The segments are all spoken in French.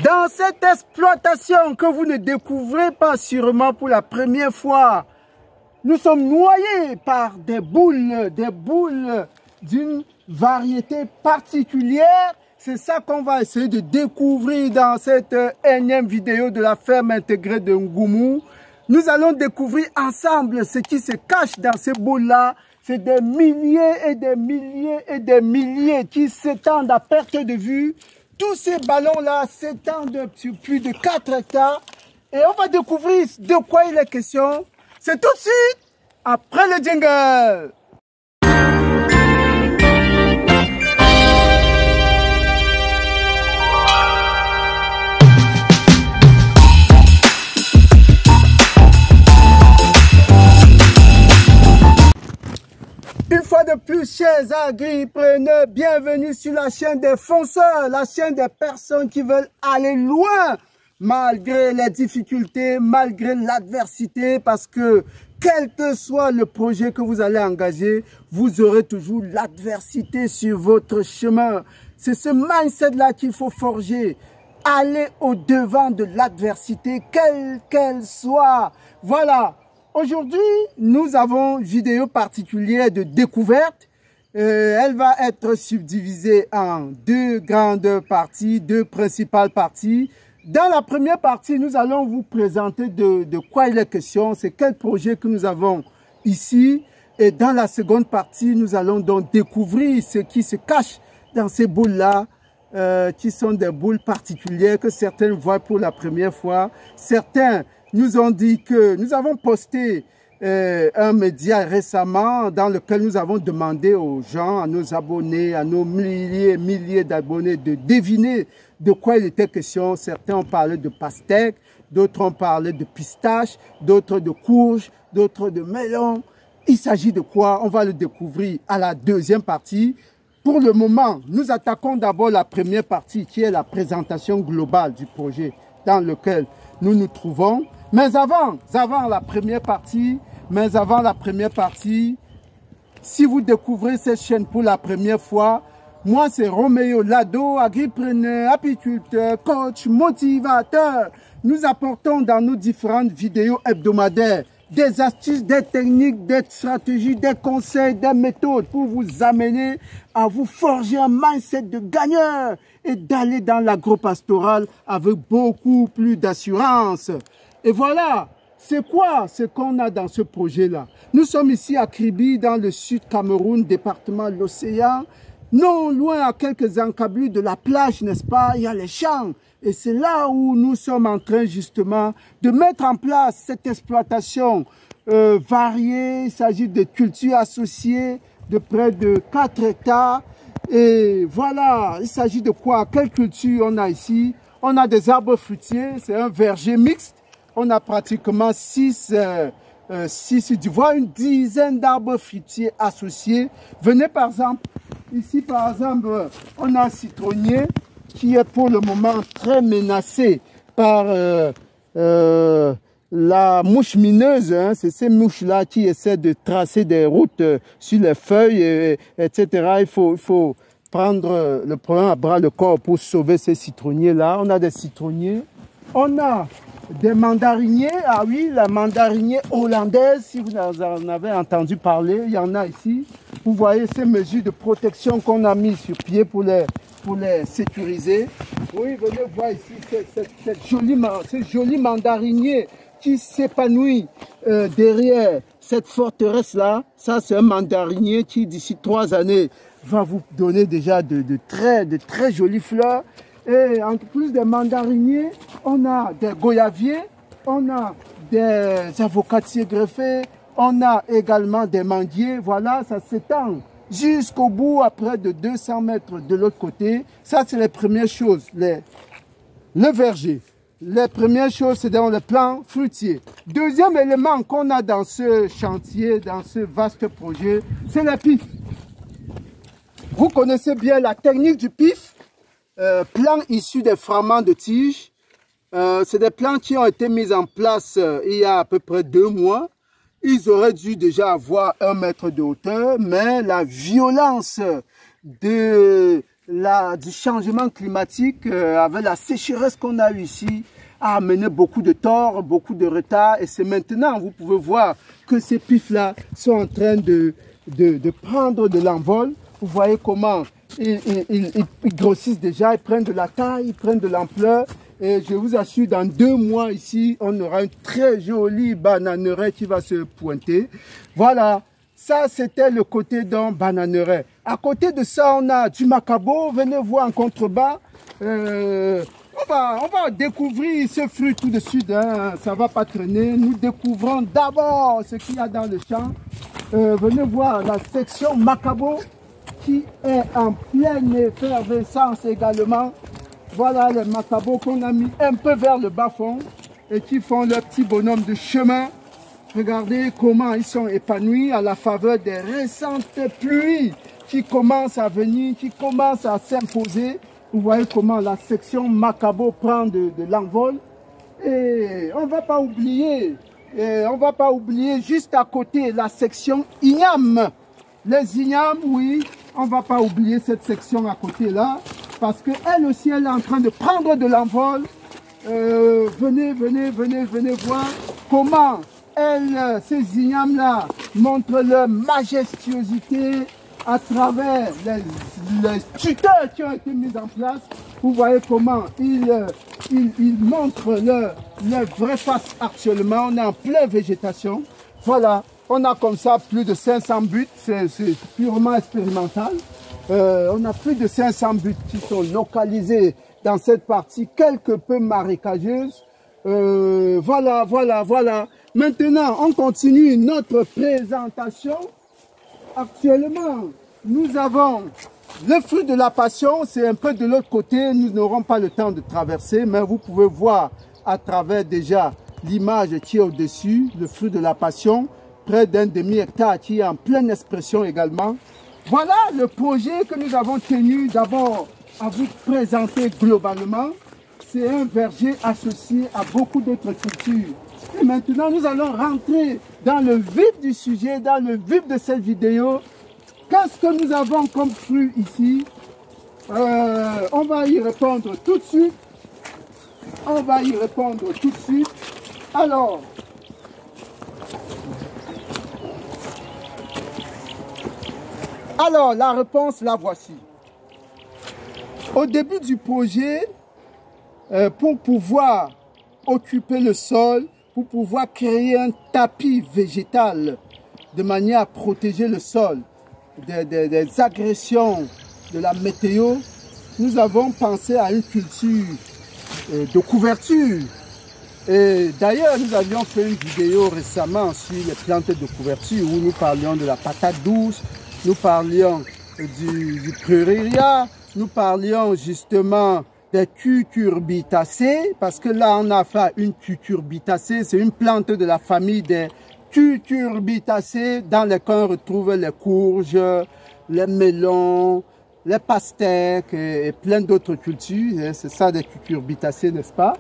Dans cette exploitation que vous ne découvrez pas sûrement pour la première fois, nous sommes noyés par des boules d'une variété particulière. C'est ça qu'on va essayer de découvrir dans cette énième vidéo de la ferme intégrée de Ngoumou. Nous allons découvrir ensemble ce qui se cache dans ces boules-là. C'est des milliers et des milliers et des milliers qui s'étendent à perte de vue. Tous ces ballons-là s'étendent sur plus de 4 hectares. Et on va découvrir de quoi il est question. C'est tout de suite après le jingle. Une fois de plus, chers agripreneurs, bienvenue sur la chaîne des fonceurs, la chaîne des personnes qui veulent aller loin, malgré les difficultés, malgré l'adversité, parce que quel que soit le projet que vous allez engager, vous aurez toujours l'adversité sur votre chemin. C'est ce mindset-là qu'il faut forger. Aller au-devant de l'adversité, quelle qu'elle soit. Voilà. Aujourd'hui, nous avons une vidéo particulière de découverte. Elle va être subdivisée en deux grandes parties, deux principales parties. Dans la première partie, nous allons vous présenter de quoi il est question, c'est quel projet que nous avons ici. Et dans la seconde partie, nous allons donc découvrir ce qui se cache dans ces boules-là, qui sont des boules particulières que certains voient pour la première fois. Certains nous ont dit que nous avons posté un média récemment dans lequel nous avons demandé aux gens, à nos abonnés, à nos milliers d'abonnés de deviner de quoi il était question. Certains ont parlé de pastèque, d'autres ont parlé de pistache, d'autres de courge, d'autres de melon. Il s'agit de quoi? On va le découvrir à la deuxième partie. Pour le moment, nous attaquons d'abord la première partie qui est la présentation globale du projet dans lequel nous nous trouvons. Mais avant la première partie, si vous découvrez cette chaîne pour la première fois, moi c'est Roméo Lado, agripreneur, apiculteur, coach, motivateur. Nous apportons dans nos différentes vidéos hebdomadaires des astuces, des techniques, des stratégies, des conseils, des méthodes pour vous amener à vous forger un mindset de gagneur et d'aller dans l'agro-pastoral avec beaucoup plus d'assurance. Et voilà, c'est quoi ce qu'on a dans ce projet-là? Nous sommes ici à Kribi, dans le sud Cameroun, département de l'Océan. Non loin, à quelques encablures de la plage, n'est-ce pas, il y a les champs. Et c'est là où nous sommes en train justement de mettre en place cette exploitation variée. Il s'agit de cultures associées de près de 4 hectares. Et voilà, il s'agit de quoi? Quelle culture on a ici? On a des arbres fruitiers, c'est un verger mixte. On a pratiquement 6 tu vois, une dizaine d'arbres fruitiers associés. Venez par exemple, ici par exemple, on a un citronnier qui est pour le moment très menacé par la mouche mineuse. Hein. C'est ces mouches-là qui essaient de tracer des routes sur les feuilles, etc. Il faut prendre le problème à bras le corps pour sauver ces citronniers-là. On a des citronniers. On a des mandariniers, ah oui, la mandarinier hollandaise, si vous en avez entendu parler, il y en a ici. Vous voyez ces mesures de protection qu'on a mis sur pied pour les sécuriser. Oui, venez voir ici ces jolis mandariniers qui s'épanouit derrière cette forteresse-là. Ça, c'est un mandarinier qui, d'ici 3 années, va vous donner déjà de très jolies fleurs. Et en plus des mandariniers, on a des goyaviers, on a des avocatiers greffés, on a également des manguiers. Voilà, ça s'étend jusqu'au bout, à près de 200 mètres de l'autre côté. Ça, c'est les premières choses. Le verger. Les premières choses, c'est dans le plan fruitier. Deuxième élément qu'on a dans ce chantier, dans ce vaste projet, c'est les pifs. Vous connaissez bien la technique du pif. Plants issus des fragments de tiges. C'est des plants qui ont été mis en place il y a à peu près 2 mois. Ils auraient dû déjà avoir 1 mètre de hauteur, mais la violence de du changement climatique, avec la sécheresse qu'on a eu ici, a amené beaucoup de tort, beaucoup de retard. Et c'est maintenant, vous pouvez voir que ces pifs-là sont en train de prendre de l'envol. Vous voyez comment ils grossissent déjà, ils prennent de la taille, ils prennent de l'ampleur. Et je vous assure, dans 2 mois ici, on aura une très jolie bananeraie qui va se pointer. Voilà, ça c'était le côté d'un bananeraie. À côté de ça, on a du macabo. Venez voir en contrebas. On va découvrir ce fruit tout de suite, hein. Ça ne va pas traîner. Nous découvrons d'abord ce qu'il y a dans le champ. Venez voir la section macabo qui est en pleine effervescence également. Voilà les macabos qu'on a mis un peu vers le bas-fond et qui font leur petit bonhomme de chemin. Regardez comment ils sont épanouis à la faveur des récentes pluies qui commencent à venir, qui commencent à s'imposer. Vous voyez comment la section macabo prend de l'envol. Et on ne va pas oublier, juste à côté la section igname. Les ignames, oui, on ne va pas oublier cette section à côté là, parce qu'elle aussi, elle est en train de prendre de l'envol. Venez voir comment ces ignames là montrent leur majestuosité à travers les tuteurs qui ont été mis en place. Vous voyez comment ils montrent leur vraie face actuellement. On est en pleine végétation. Voilà, on a comme ça plus de 500 buts, c'est purement expérimental. On a plus de 500 buts qui sont localisés dans cette partie quelque peu marécageuse. Voilà. Maintenant, on continue notre présentation. Actuellement, nous avons le fruit de la passion, c'est un peu de l'autre côté, nous n'aurons pas le temps de traverser, mais vous pouvez voir à travers déjà l'image qui est au-dessus, le fruit de la passion, près d'un demi-hectare qui est en pleine expression également. Voilà le projet que nous avons tenu d'abord à vous présenter globalement. C'est un verger associé à beaucoup d'autres cultures. Et maintenant, nous allons rentrer dans le vif du sujet, dans le vif de cette vidéo. Qu'est-ce que nous avons comme fruit ici? On va y répondre tout de suite. Alors, la réponse, la voici. Au début du projet, pour pouvoir occuper le sol, pour pouvoir créer un tapis végétal de manière à protéger le sol des agressions de la météo, nous avons pensé à une culture de couverture. Et d'ailleurs, nous avions fait une vidéo récemment sur les plantes de couverture où nous parlions de la patate douce, nous parlions du pruriria, nous parlions justement des cucurbitacées, parce que là on a fait une cucurbitacée, c'est une plante de la famille des cucurbitacées dans lesquelles on retrouve les courges, les melons, les pastèques et plein d'autres cultures. C'est ça des cucurbitacées, n'est-ce pas?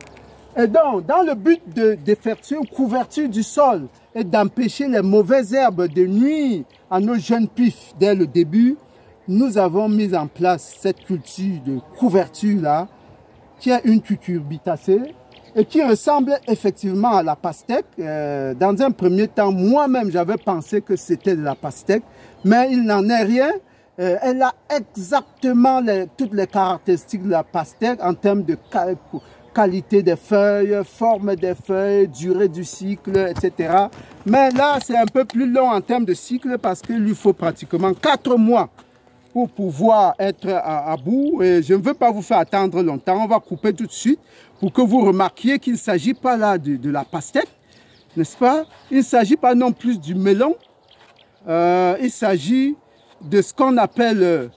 Et donc, dans le but d'effectuer une couverture du sol et d'empêcher les mauvaises herbes de nuire à nos jeunes pifs dès le début, nous avons mis en place cette culture de couverture-là, qui est une cucurbitacée et qui ressemble effectivement à la pastèque. Dans un premier temps, moi-même, j'avais pensé que c'était de la pastèque, mais il n'en est rien. Elle a exactement toutes les caractéristiques de la pastèque en termes de qualité des feuilles, forme des feuilles, durée du cycle, etc. Mais là, c'est un peu plus long en termes de cycle parce qu'il lui faut pratiquement 4 mois pour pouvoir être à bout. Et je ne veux pas vous faire attendre longtemps. On va couper tout de suite pour que vous remarquiez qu'il ne s'agit pas là de la pastèque, n'est-ce pas? Il ne s'agit pas non plus du melon. Il s'agit de ce qu'on appelle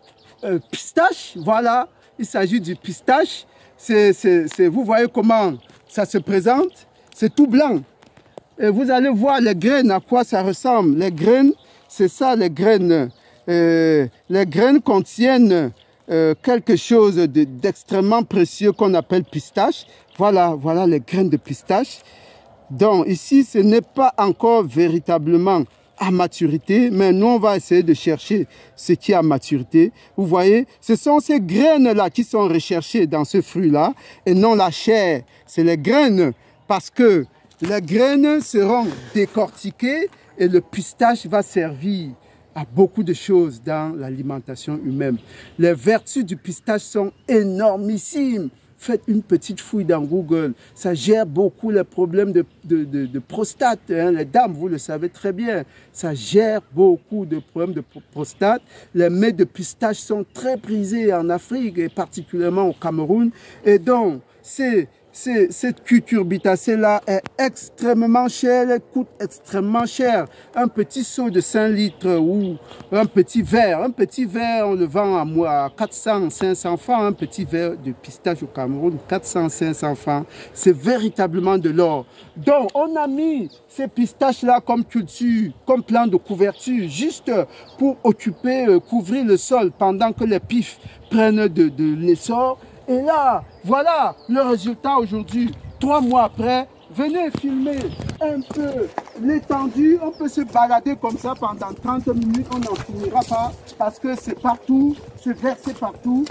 pistache. Voilà, il s'agit du pistache. Vous voyez comment ça se présente. C'est tout blanc. Et vous allez voir les graines, à quoi ça ressemble. Les graines, c'est ça les graines. Les graines contiennent quelque chose d'extrêmement précieux qu'on appelle pistache. Voilà les graines de pistache. Donc ici, ce n'est pas encore véritablement à maturité, mais nous on va essayer de chercher ce qui est à maturité. Vous voyez, ce sont ces graines-là qui sont recherchées dans ce fruit-là et non la chair. C'est les graines parce que les graines seront décortiquées et le pistache va servir à beaucoup de choses dans l'alimentation humaine. Les vertus du pistache sont énormissimes. Faites une petite fouille dans Google. Ça gère beaucoup les problèmes de prostate. Hein. Les dames, vous le savez très bien. Ça gère beaucoup de problèmes de prostate. Les mets de pistache sont très prisés en Afrique et particulièrement au Cameroun. Et donc, cette cucurbitacée-là est extrêmement chère, elle coûte extrêmement cher. Un petit seau de 5 litres ou un petit verre, on le vend à 400, 500 francs, un petit verre de pistache au Cameroun, 400, 500 francs. C'est véritablement de l'or. Donc, on a mis ces pistaches-là comme culture, comme plan de couverture, juste pour occuper, couvrir le sol pendant que les pifs prennent de l'essor. Et là, voilà le résultat aujourd'hui. 3 mois après, venez filmer un peu l'étendue. On peut se balader comme ça pendant 30 minutes. On n'en finira pas parce que c'est partout, c'est versé partout.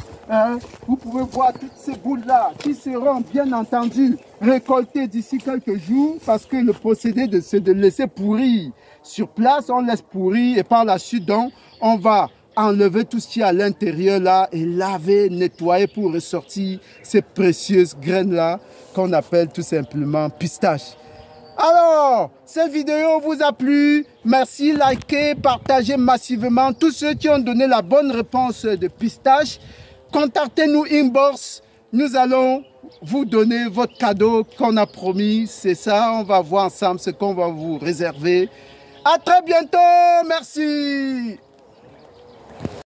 Vous pouvez voir toutes ces boules-là qui seront bien entendu récoltées d'ici quelques jours parce que le procédé c'est de laisser pourrir sur place. On laisse pourrir et par la suite, donc, on va enlever tout ce qui est à l'intérieur là et laver, nettoyer pour ressortir ces précieuses graines là qu'on appelle tout simplement pistache. Alors, cette vidéo vous a plu, merci, likez, partagez massivement. Tous ceux qui ont donné la bonne réponse de pistache, contactez-nous inbox, nous allons vous donner votre cadeau qu'on a promis. C'est ça, on va voir ensemble ce qu'on va vous réserver. À très bientôt, merci.